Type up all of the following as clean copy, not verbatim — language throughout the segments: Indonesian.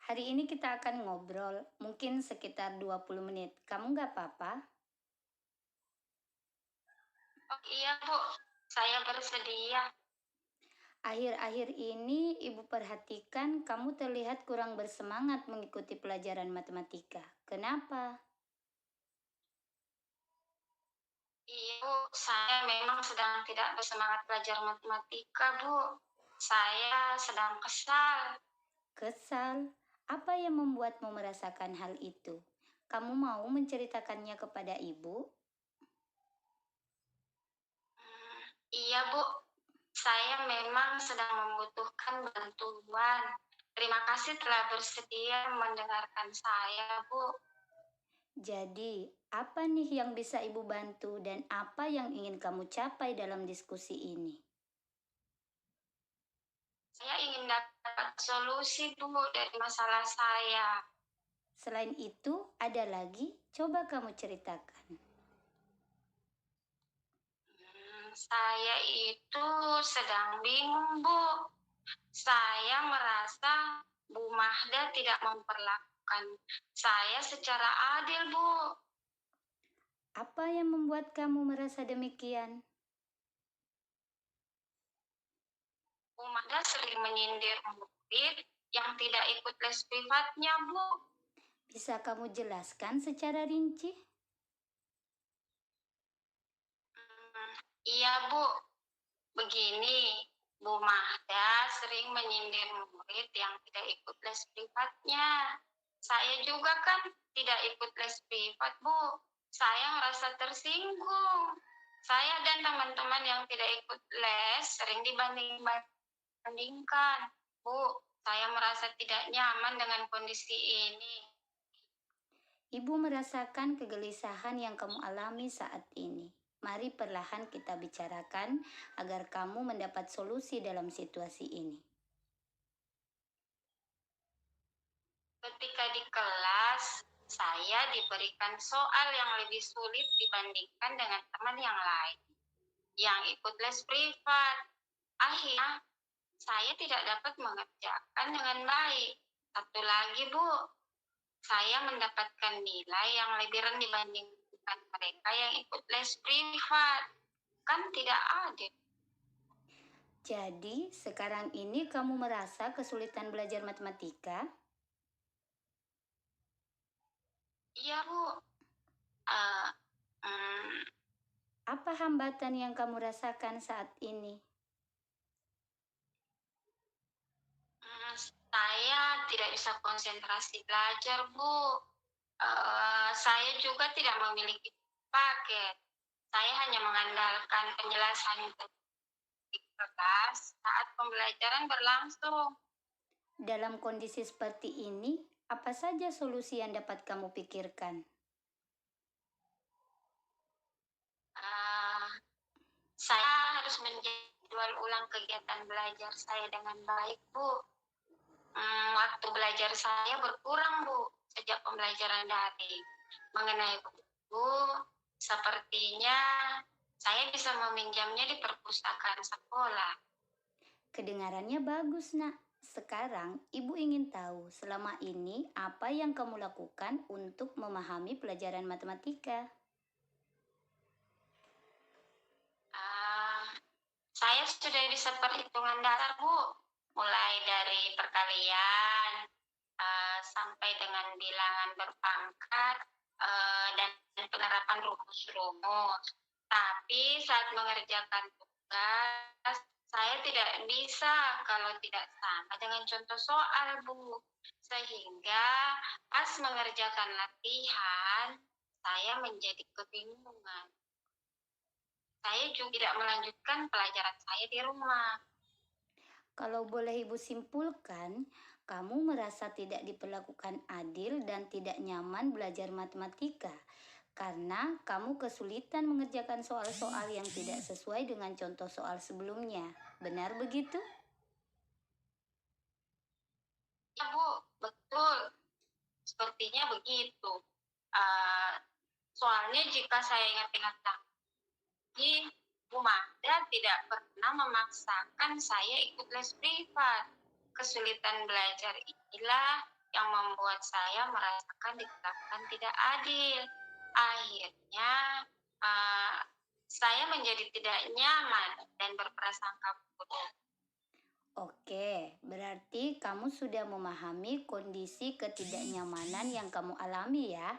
Hari ini kita akan ngobrol, mungkin sekitar 20 menit. Kamu nggak apa-apa? Oh iya Bu, saya bersedia. Akhir-akhir ini ibu perhatikan kamu terlihat kurang bersemangat mengikuti pelajaran matematika. Kenapa? Iya Bu, saya memang sedang tidak bersemangat belajar matematika Bu. Saya sedang kesal. Kesal? Apa yang membuatmu merasakan hal itu? Kamu mau menceritakannya kepada ibu? Iya Bu, saya memang sedang membutuhkan bantuan. Terima kasih telah bersedia mendengarkan saya Bu. Jadi, apa nih yang bisa ibu bantu dan apa yang ingin kamu capai dalam diskusi ini? Saya ingin dapat solusi Bu dari masalah saya. Selain itu, ada lagi? Coba kamu ceritakan. Saya itu sedang bingung Bu. Saya merasa Bu Mahda tidak memperlakukan saya secara adil, Bu. Apa yang membuat kamu merasa demikian? Bu Mahda sering menyindir murid yang tidak ikut les privatnya, Bu. Bisa kamu jelaskan secara rinci? Iya, Bu. Begini, Bu Mahda sering menyindir murid yang tidak ikut les privatnya. Saya juga kan tidak ikut les privat, Bu. Saya merasa tersinggung. Saya dan teman-teman yang tidak ikut les sering dibandingkan. Bu, saya merasa tidak nyaman dengan kondisi ini. Ibu merasakan kegelisahan yang kamu alami saat ini. Mari perlahan kita bicarakan agar kamu mendapat solusi dalam situasi ini. Ketika di kelas, saya diberikan soal yang lebih sulit dibandingkan dengan teman yang lain yang ikut les privat. Akhirnya, saya tidak dapat mengerjakan dengan baik. Satu lagi, Bu, saya mendapatkan nilai yang lebih rendah dibandingkan mereka yang ikut les privat. Kan tidak adil. Jadi, sekarang ini kamu merasa kesulitan belajar matematika? Iya, Bu. Uh, um, Apa hambatan yang kamu rasakan saat ini? Saya tidak bisa konsentrasi belajar, Bu. Saya juga tidak memiliki paket. Saya hanya mengandalkan penjelasan di kelas saat pembelajaran berlangsung. Dalam kondisi seperti ini, apa saja solusi yang dapat kamu pikirkan? Uh, saya harus menjadwal ulang kegiatan belajar saya dengan baik, Bu. Waktu belajar saya berkurang, Bu, sejak pembelajaran daring. Mengenai buku, sepertinya saya bisa meminjamnya di perpustakaan sekolah. Kedengarannya bagus, Nak. Sekarang, Ibu ingin tahu selama ini apa yang kamu lakukan untuk memahami pelajaran matematika. Uh, saya sudah bisa perhitungan dasar, Bu. Mulai dari perkalian, sampai dengan bilangan berpangkat, dan penerapan rumus-rumus. Tapi saat mengerjakan tugas, saya tidak bisa kalau tidak sama dengan contoh soal, Bu. Sehingga pas mengerjakan latihan, saya menjadi kebingungan. Saya juga tidak melanjutkan pelajaran saya di rumah. Kalau boleh Ibu simpulkan, kamu merasa tidak diperlakukan adil dan tidak nyaman belajar matematika karena kamu kesulitan mengerjakan soal-soal yang tidak sesuai dengan contoh soal sebelumnya. Benar begitu? Ya, Bu, betul. Sepertinya begitu. Uh, Soalnya jika saya ingat-ingat lagi, Bu Mahda tidak pernah memaksakan saya ikut les privat. Kesulitan belajar inilah yang membuat saya merasakan diperlakukan tidak adil. Akhirnya, eh, saya menjadi tidak nyaman dan berprasangka buruk. Oke, berarti kamu sudah memahami kondisi ketidaknyamanan yang kamu alami ya.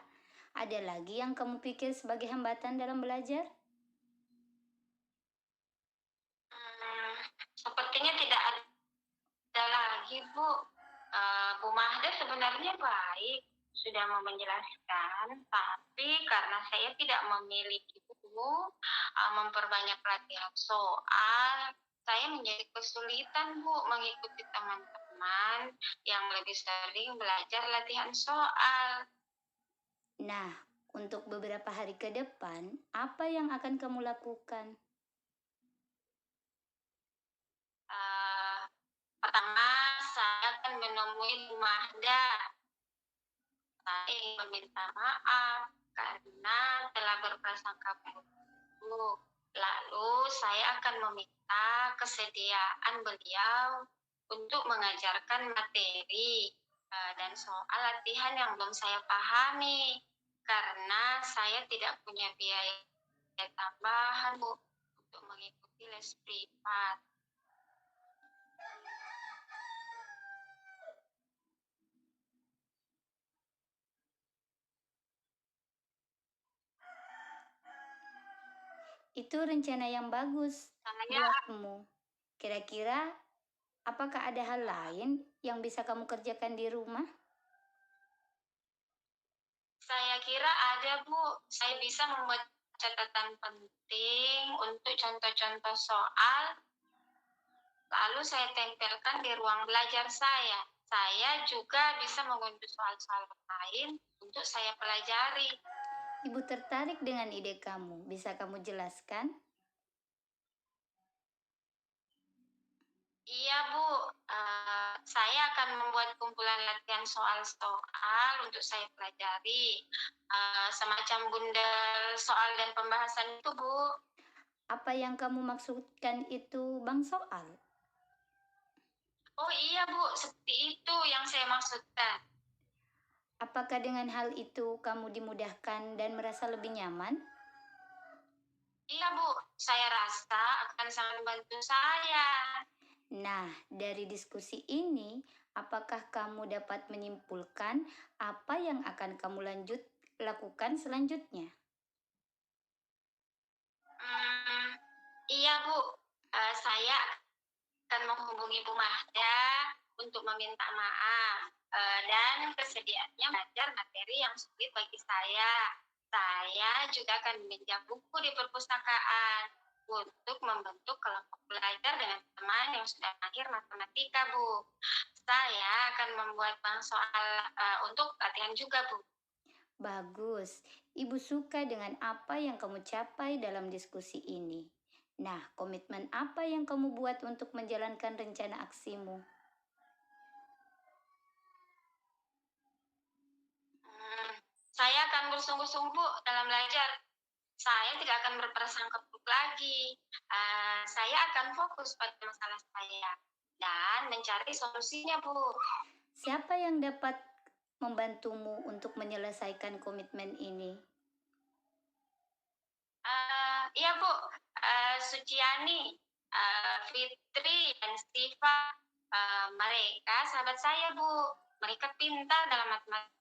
Ada lagi yang kamu pikir sebagai hambatan dalam belajar? Hmm, sepertinya tidak ada lagi, Bu. Bu Mahda sebenarnya baik, sudah mau menjelaskan, tapi karena saya tidak memiliki buku, memperbanyak latihan soal, saya menjadi kesulitan, Bu, mengikuti teman-teman yang lebih sering belajar latihan soal. Nah, untuk beberapa hari ke depan, apa yang akan kamu lakukan? Eh, Pertama, saya akan menemui Bu Mahda. Saya ingin meminta maaf karena telah berprasangka buruk. Lalu saya akan meminta kesediaan beliau untuk mengajarkan materi dan soal latihan yang belum saya pahami karena saya tidak punya biaya tambahan, Bu, untuk mengikuti les privat. Itu rencana yang bagus Saya buatmu. Kira-kira, apakah ada hal lain yang bisa kamu kerjakan di rumah? Saya kira ada, Bu. Saya bisa membuat catatan penting untuk contoh-contoh soal, lalu saya tempelkan di ruang belajar saya. Saya juga bisa mengunduh soal-soal lain untuk saya pelajari. Ibu tertarik dengan ide kamu. Bisa kamu jelaskan? Iya, Bu. Saya akan membuat kumpulan latihan soal-soal untuk saya pelajari. Semacam bundel soal dan pembahasan itu, Bu. Apa yang kamu maksudkan itu bang soal? Oh iya, Bu. Seperti itu yang saya maksudkan. Apakah dengan hal itu kamu dimudahkan dan merasa lebih nyaman? Iya, Bu. Saya rasa akan sangat membantu saya. Nah, dari diskusi ini, apakah kamu dapat menyimpulkan apa yang akan kamu lakukan selanjutnya? Hmm, iya, Bu. Saya akan menghubungi Bu Mahda untuk meminta maaf dan kesediaannya belajar materi yang sulit bagi saya. Saya juga akan meminjam buku di perpustakaan untuk membentuk kelompok belajar dengan teman yang sudah mahir matematika, Bu. Saya akan membuat bank soal untuk latihan juga, Bu. Bagus, Ibu suka dengan apa yang kamu capai dalam diskusi ini. Nah, komitmen apa yang kamu buat untuk menjalankan rencana aksimu? Hmm, saya akan bersungguh-sungguh dalam belajar. Saya tidak akan berprasangka buruk lagi. Saya akan fokus pada masalah saya dan mencari solusinya, Bu. Siapa yang dapat membantumu untuk menyelesaikan komitmen ini? Iya, Bu. Suciani, Fitri, dan Siva, mereka sahabat saya, Bu. Mereka pintar dalam matematika.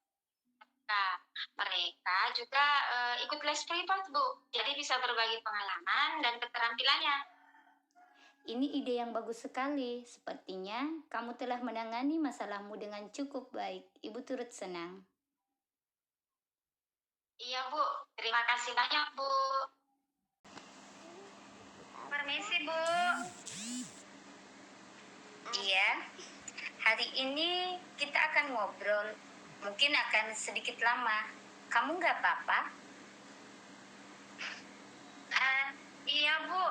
Mereka juga ikut les privat, Bu. Jadi bisa berbagi pengalaman dan keterampilannya. Ini ide yang bagus sekali. Sepertinya kamu telah menangani masalahmu dengan cukup baik. Ibu turut senang. Iya, Bu. Terima kasih banyak, Bu. Permisi, Bu. Iya, hari ini kita akan ngobrol. Mungkin akan sedikit lama. Kamu nggak apa-apa? Iya, Bu.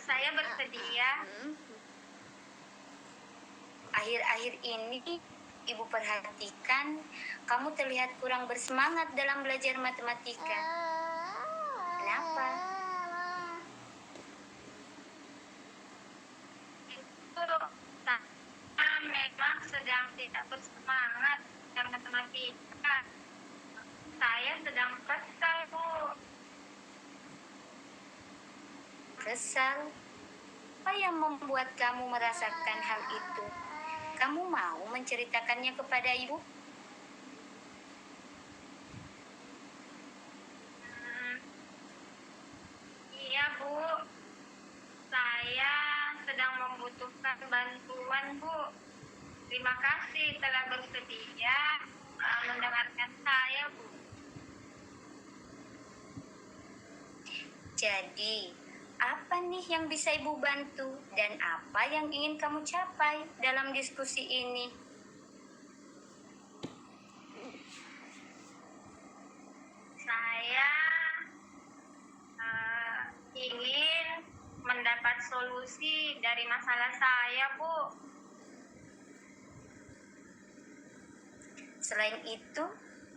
Saya bersedia. Akhir-akhir ini, Ibu perhatikan kamu terlihat kurang bersemangat dalam belajar matematika. Kenapa? Itu memang sedang tidak bersemangat. matematika. Saya sedang kesal, Bu. Kesal? Apa yang membuat kamu merasakan hal itu? Kamu mau menceritakannya kepada ibu? Hmm, iya, Bu. Saya sedang membutuhkan bantuan, Bu. Terima kasih telah bersedia mendengarkan saya, Bu. Jadi, apa nih yang bisa ibu bantu dan apa yang ingin kamu capai dalam diskusi ini? Saya ingin mendapat solusi dari masalah saya, Bu. Selain itu,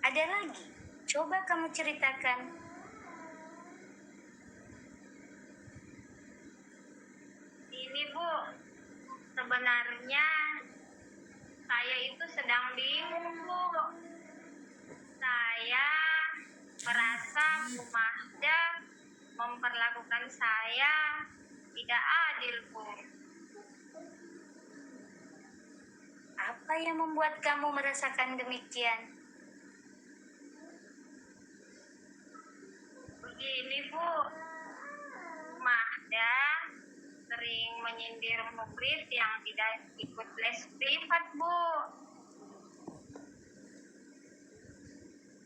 ada lagi. Coba kamu ceritakan. Ini, Bu, sebenarnya saya itu sedang bingung, Bu. Saya merasa Bu Mahda memperlakukan saya tidak adil, Bu. Apa yang membuat kamu merasakan demikian? Begini, Bu, Mahda sering menyindir murid yang tidak ikut les privat, Bu.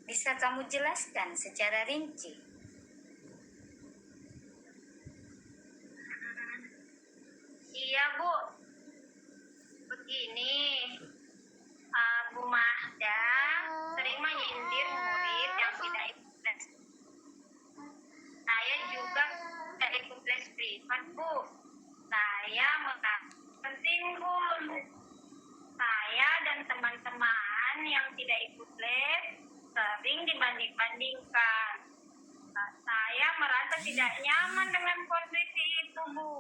Bisa kamu jelaskan secara rinci? Iya, Bu. Begini, Bu Mahda sering menyindir murid yang tidak ikut les. Saya juga tidak ikut les privat, Bu. Saya penting, Bu. Saya dan teman-teman yang tidak ikut les sering dibanding-bandingkan. Saya merasa tidak nyaman dengan kondisi itu, Bu.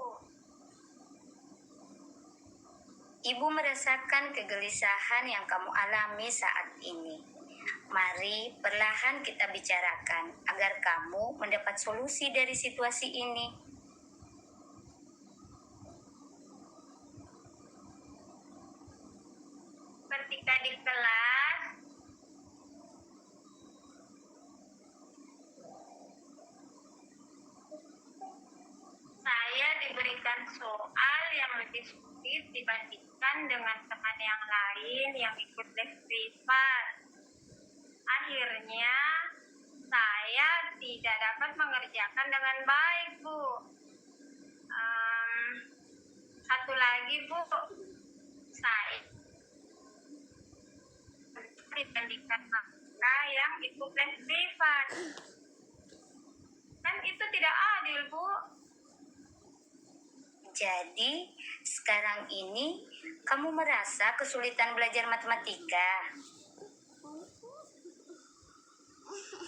Ibu merasakan kegelisahan yang kamu alami saat ini. Mari perlahan kita bicarakan agar kamu mendapat solusi dari situasi ini. Ketika di kelas, saya diberikan soal yang lebih sulit dibandingkan dengan teman yang lain yang ikut les privat. Akhirnya, saya tidak dapat mengerjakan dengan baik, Bu. Satu lagi, Bu, saya dibandingkan mereka yang ikut les privat. Kan itu tidak adil, Bu. Jadi, sekarang ini kamu merasa kesulitan belajar matematika.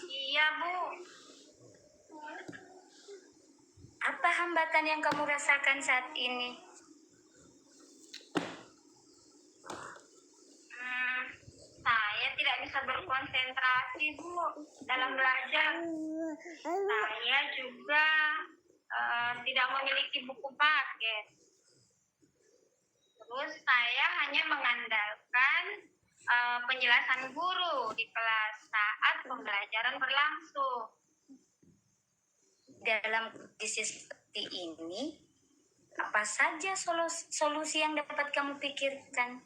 Iya, Bu. Apa hambatan yang kamu rasakan saat ini? Saya tidak bisa berkonsentrasi, Bu, dalam belajar. Saya juga tidak memiliki buku paket. Terus saya hanya mengandalkan penjelasan guru di kelas saat pembelajaran berlangsung. Dalam kondisi seperti ini, apa saja solusi yang dapat kamu pikirkan?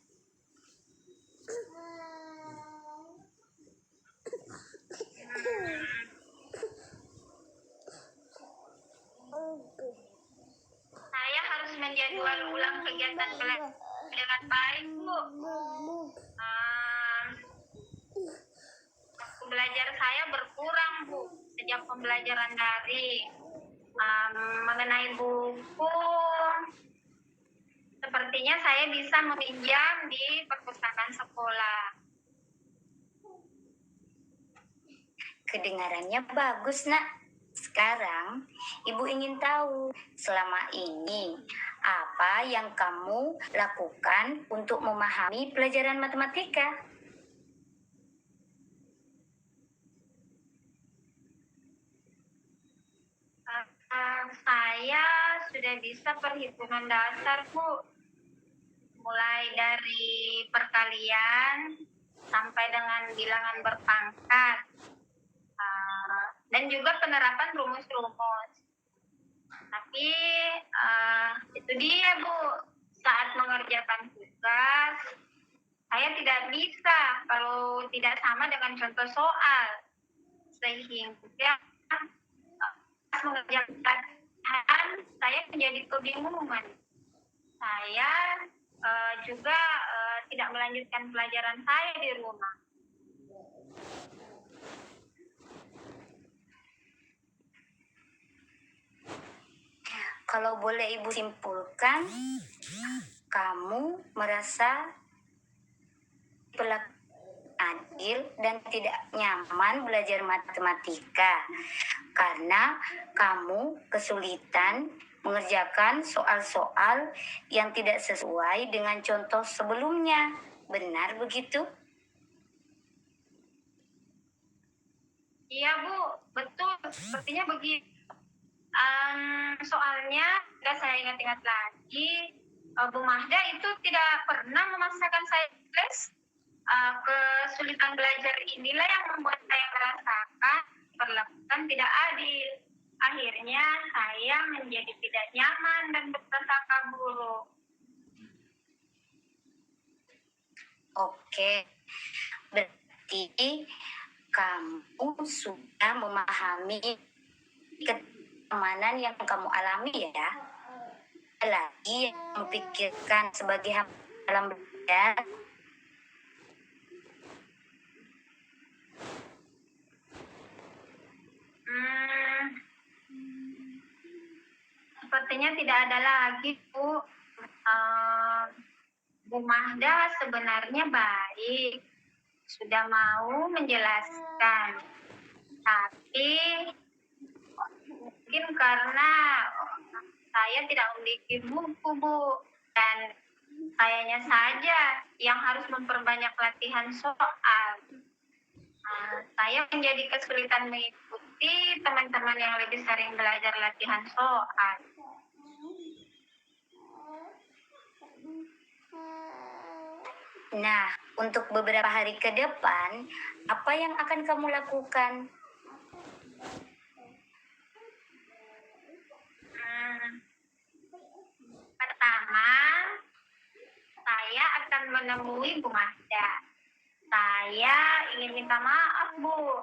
Saya harus menjadwal ulang kegiatan belajar dengan baik, Bu. Waktu belajar saya berkurang, Bu, sejak pembelajaran daring. Mengenai buku, sepertinya saya bisa meminjam di perpustakaan sekolah. Kedengarannya bagus, Nak. Sekarang, Ibu ingin tahu selama ini apa yang kamu lakukan untuk memahami pelajaran matematika. Saya sudah bisa perhitungan dasar, Bu. Mulai dari perkalian sampai dengan bilangan berpangkat. Dan juga penerapan rumus-rumus. Tapi itu dia, Bu. Saat mengerjakan tugas, saya tidak bisa kalau tidak sama dengan contoh soal. Sehingga pas mengerjakan saya menjadi kebingungan. Saya juga tidak melanjutkan pelajaran saya di rumah. Kalau boleh Ibu simpulkan, kamu merasa berlaku adil dan tidak nyaman belajar matematika karena kamu kesulitan mengerjakan soal-soal yang tidak sesuai dengan contoh sebelumnya. Benar begitu? Iya, Bu, betul. Sepertinya begitu. Soalnya, dan saya ingat-ingat lagi, Bu Mahda itu tidak pernah memaksakan saya les. Kesulitan belajar inilah yang membuat saya merasakan diperlakukan tidak adil. Akhirnya saya menjadi tidak nyaman dan berprasangka buruk. Oke, berarti kamu sudah memahami kenyamanan yang kamu alami ya. Lagi yang memikirkan sebagai hamba dalam belajar. Sepertinya tidak ada lagi, Bu. Bu Mahda sebenarnya baik, sudah mau menjelaskan, tapi mungkin karena saya tidak memiliki buku, Bu, dan sayanya saja yang harus memperbanyak latihan soal. Saya menjadi kesulitan mengikuti teman-teman yang lebih sering belajar latihan soal. Nah, untuk beberapa hari ke depan, apa yang akan kamu lakukan? Pertama, saya akan menemui Bu Mahda. Saya ingin minta maaf, Bu,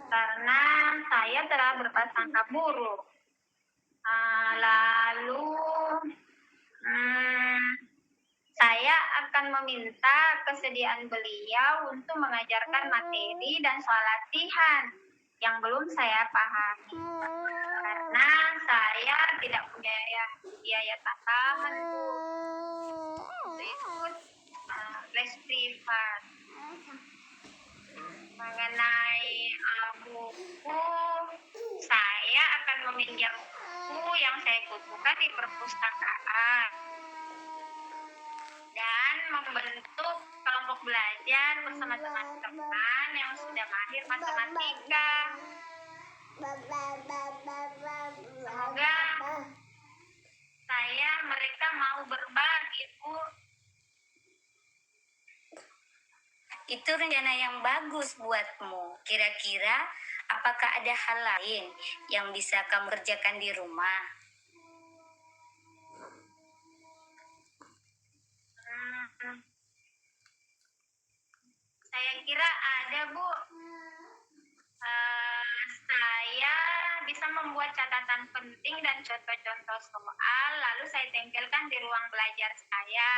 karena saya telah berprasangka buruk. Lalu, saya akan meminta kesediaan beliau untuk mengajarkan materi dan soal latihan yang belum saya pahami. Karena saya tidak punya biaya tambahan, Bu, untuk ikut les privat. Mengenai buku, saya akan meminjam buku yang saya butuhkan di perpustakaan dan membentuk kelompok belajar bersama teman-teman yang sudah mahir matematika. Semoga mereka mau berbagi, Bu. Itu rencana yang bagus buatmu. Kira-kira apakah ada hal lain yang bisa kamu kerjakan di rumah? Saya kira ada, Bu. Saya bisa membuat catatan penting dan contoh-contoh soal, lalu saya tempelkan di ruang belajar saya.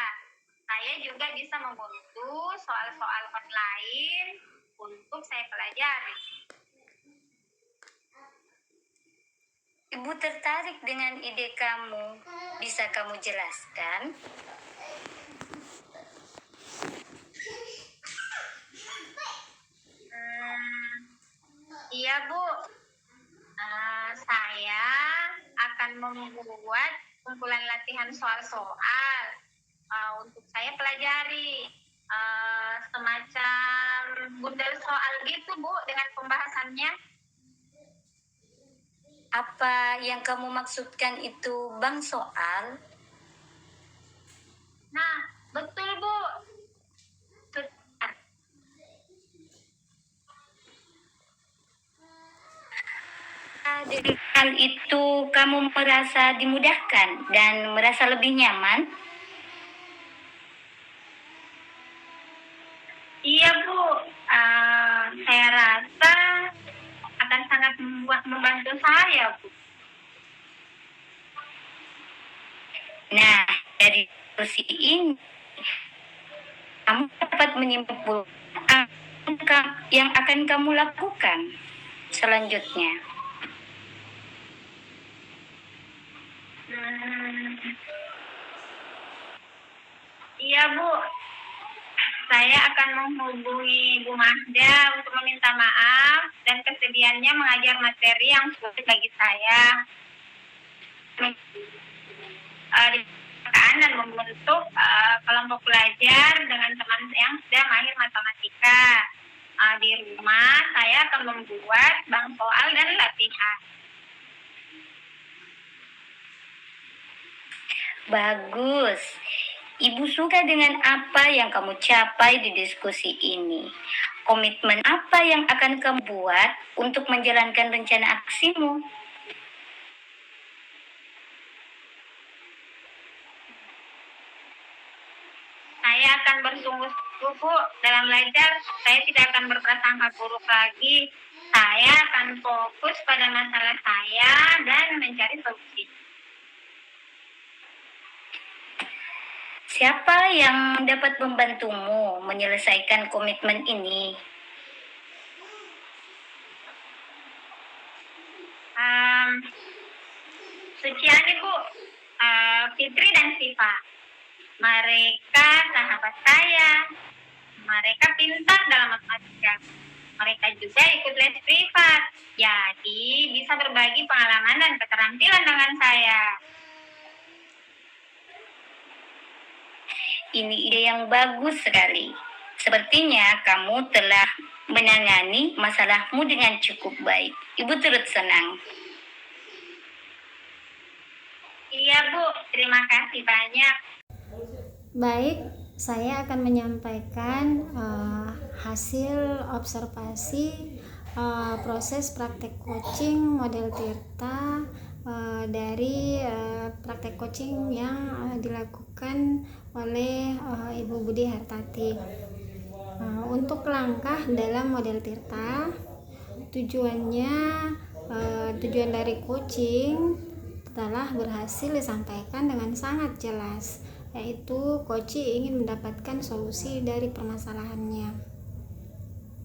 Saya juga bisa mengunduh soal-soal online untuk saya pelajari. Ibu tertarik dengan ide kamu. Bisa kamu jelaskan? Iya, Bu. Saya akan membuat kumpulan latihan soal-soal untuk saya pelajari. Semacam bundel soal gitu, Bu, dengan pembahasannya. Apa yang kamu maksudkan itu bang soal? Nah, betul Bu. Dari hal itu kamu merasa dimudahkan dan merasa lebih nyaman? Iya Bu, saya rasa akan sangat membantu saya Bu. Nah, dari diskusi ini kamu dapat menyimpulkan apa yang akan kamu lakukan selanjutnya. Iya Bu, saya akan menghubungi Bu Mahda untuk meminta maaf dan kesediaannya mengajar materi yang sulit bagi saya. Di dan membentuk kelompok belajar dengan teman yang sudah mahir matematika. Di rumah saya akan membuat bank soal dan latihan. Bagus. Ibu suka dengan apa yang kamu capai di diskusi ini. Komitmen apa yang akan kamu buat untuk menjalankan rencana aksimu? Saya akan bersungguh-sungguh dalam belajar. Saya tidak akan berprasangka buruk lagi. Saya akan fokus pada masalah saya dan mencari solusi. Siapa yang dapat membantumu menyelesaikan komitmen ini? Suciani Bu, Fitri dan Siva. Mereka sahabat saya. Mereka pintar dalam matematika. Mereka juga ikut les privat. Jadi bisa berbagi pengalaman dan keterampilan dengan saya. Ini ide yang bagus sekali. Sepertinya kamu telah menangani masalahmu dengan cukup baik. Ibu turut senang. Iya Bu, terima kasih banyak. Baik, saya akan menyampaikan hasil observasi proses praktek coaching model Tirta dari praktek coaching yang dilakukan oleh Ibu Budi Hartati. Untuk langkah dalam model Tirta, tujuan dari coaching telah berhasil disampaikan dengan sangat jelas, yaitu coach ingin mendapatkan solusi dari permasalahannya.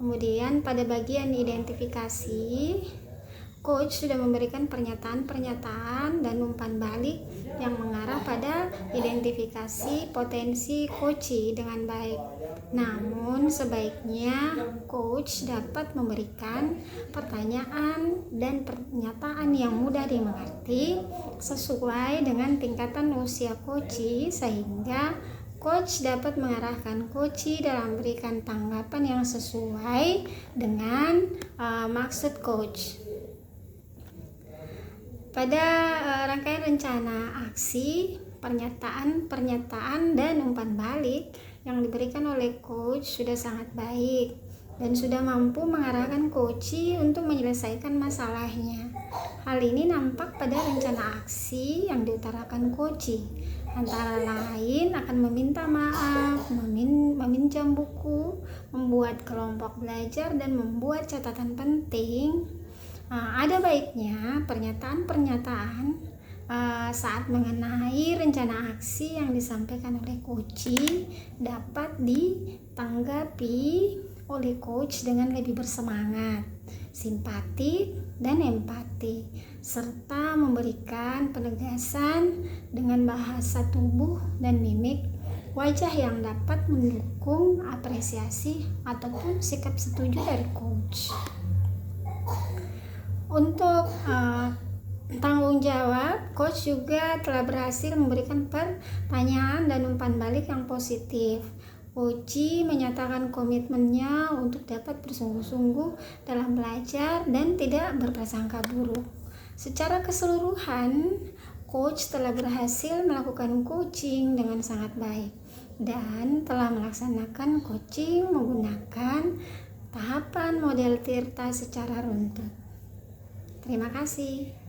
Kemudian pada bagian identifikasi, coach sudah memberikan pernyataan-pernyataan dan umpan balik yang mengarah pada identifikasi potensi coach dengan baik. Namun sebaiknya coach dapat memberikan pertanyaan dan pernyataan yang mudah dimengerti sesuai dengan tingkatan usia coach, sehingga coach dapat mengarahkan coach dalam memberikan tanggapan yang sesuai dengan maksud coach. Pada rangkaian rencana aksi, pernyataan, dan umpan balik yang diberikan oleh coach sudah sangat baik dan sudah mampu mengarahkan coach untuk menyelesaikan masalahnya. Hal ini nampak pada rencana aksi yang diutarakan coach, antara lain akan meminta maaf, meminjam buku, membuat kelompok belajar, dan membuat catatan penting. Ada baiknya pernyataan-pernyataan saat mengenai rencana aksi yang disampaikan oleh coach dapat ditanggapi oleh coach dengan lebih bersemangat, simpatik, dan empati, serta memberikan penegasan dengan bahasa tubuh dan mimik wajah yang dapat mendukung apresiasi ataupun sikap setuju dari coach. Untuk tanggung jawab, coach juga telah berhasil memberikan pertanyaan dan umpan balik yang positif. Coach menyatakan komitmennya untuk dapat bersungguh-sungguh dalam belajar dan tidak berprasangka buruk. Secara keseluruhan, coach telah berhasil melakukan coaching dengan sangat baik dan telah melaksanakan coaching menggunakan tahapan model Tirta secara runtut. Terima kasih.